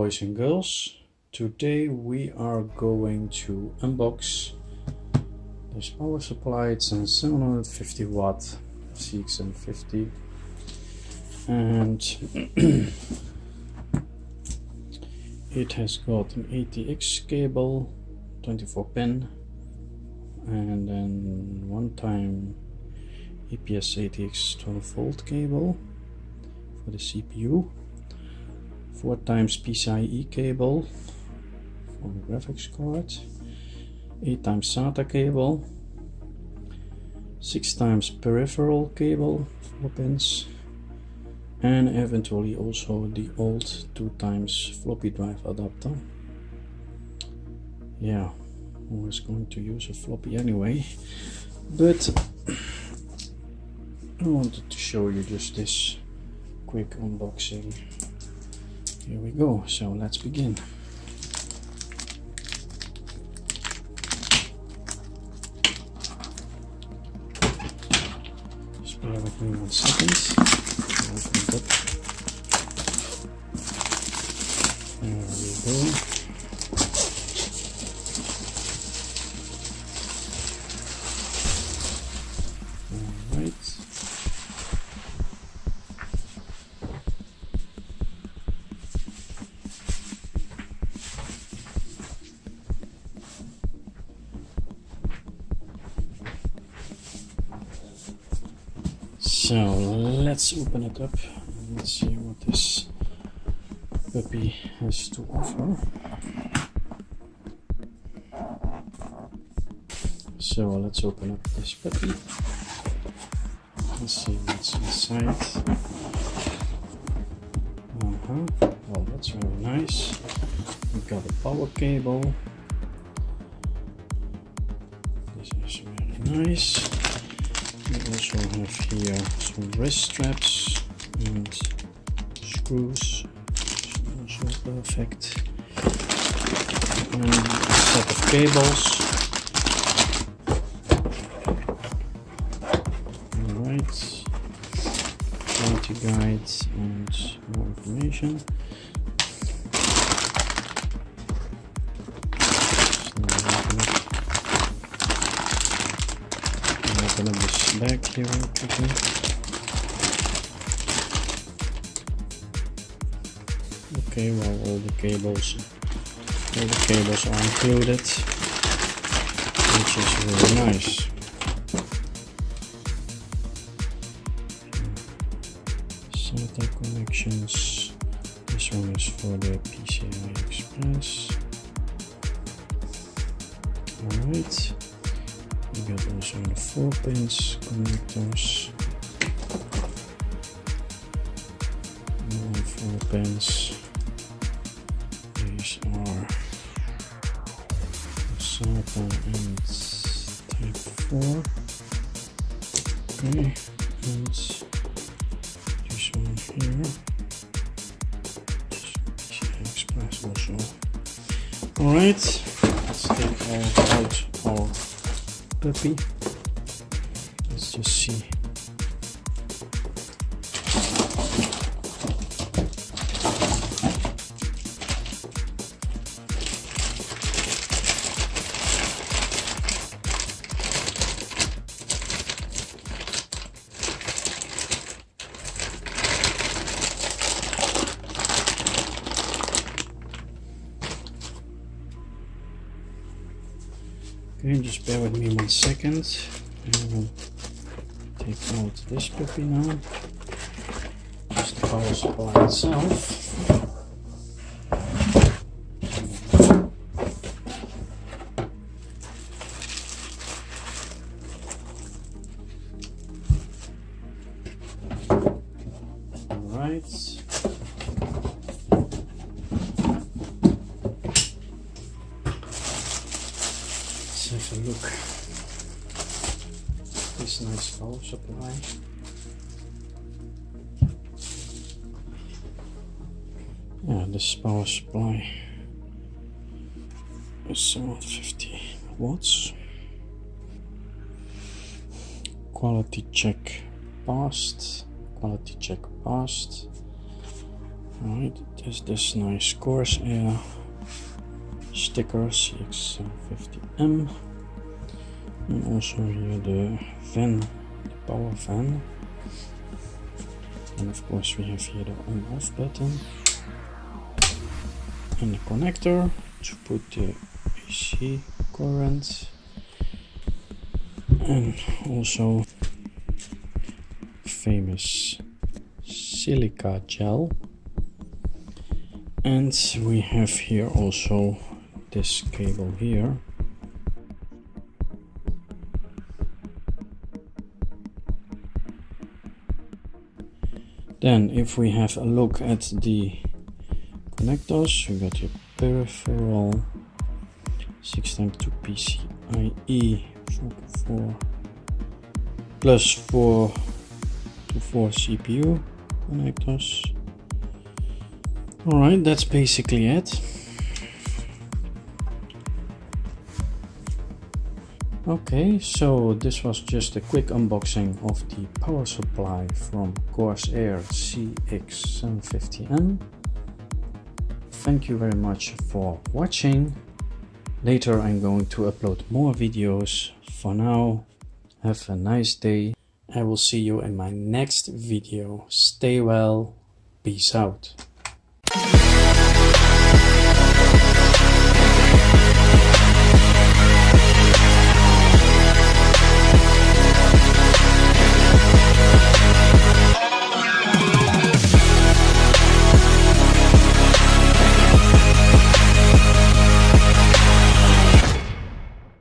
boys and girls. Today we are going to unbox this power supply. It's a 750 watt CX750 and it has got an ATX cable, 24 pin, and then one time EPS ATX 12 volt cable for the CPU, 4 times PCIe cable for the graphics card, 8 times SATA cable, 6 times peripheral cable, 4 pins, and eventually also the old 2 times floppy drive adapter. Yeah, I was going to use a floppy anyway, but I wanted to show you just this quick unboxing. Here we go, so let's begin. Just bear with me 1 second. Open it up. There we go. Alright. So let's open it up and let's see what this puppy has to offer. So let's open up this puppy. Let's see what's inside. Well, that's very nice. We've got a power cable. This is very nice. We also have here some wrist straps and screws, also perfect, and a set of cables. Alright, warranty guides and more information. Open up this bag here real quickly. Okay, well, all the cables are included, which is really nice. SATA connections. This one is for the PCI Express. Alright. We got also the 4 pins connectors, more 4 pins. These are SATA and type 4. Okay, and this one here, PCI Express also. Alright, let's take out our puppy. Let's just see. Okay, just bear with me 1 second. I will take out this puppy now. Just the power supply itself. Alright. Let's have a look. This nice power supply. Yeah, this power supply is 750 watts. Quality check passed. Right, there's this nice Corsair sticker CX750M, and also here the fan, the power fan, and of course we have here the on-off button and the connector to put the AC current, and also famous silica gel. And we have here also this cable here. Then if we have a look at the connectors, we got your peripheral 6x2 PCIe 4 plus 4 to 4 CPU connectors. Alright, that's basically it. Okay, so this was just a quick unboxing of the power supply from Corsair CX750M. Thank you very much for watching. Later I'm going to upload more videos. For now, have a nice day. I will see you in my next video. Stay well. Peace out.